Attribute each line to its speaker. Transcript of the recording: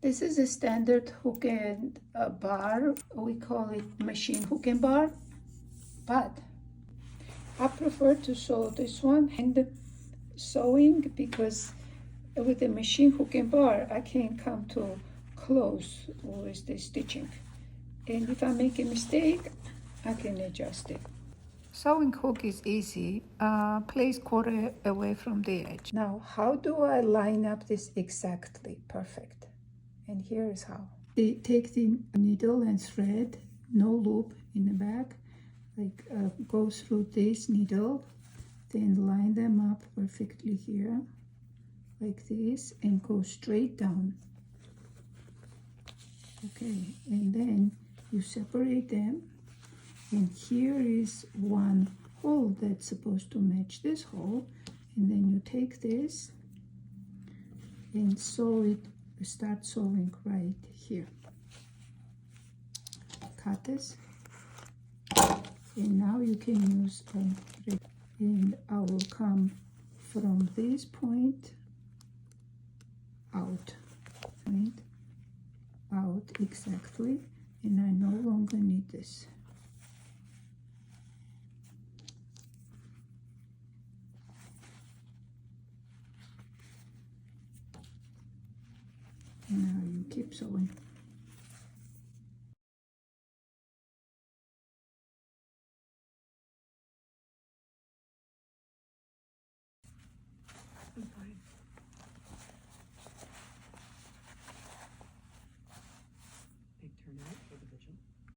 Speaker 1: This is a standard hook and bar. We call it machine hook and bar, but I prefer to sew this one and sewing because with the machine hook and bar I can come to close with the stitching, and if I make a mistake I can adjust it. Sewing hook is easy. Place quarter away from the edge. Now how do I line up this exactly perfect? And here is how. Take the needle and thread, no loop in the back, like go through this needle, then line them up perfectly here like this and go straight down. Okay, and then you separate them, and here is one hole that's supposed to match this hole, and then you take this and sew it. Start sewing right here. Cut this, and now you can use and I will come from this point out, exactly, and I no longer need this. And now you keep sewing.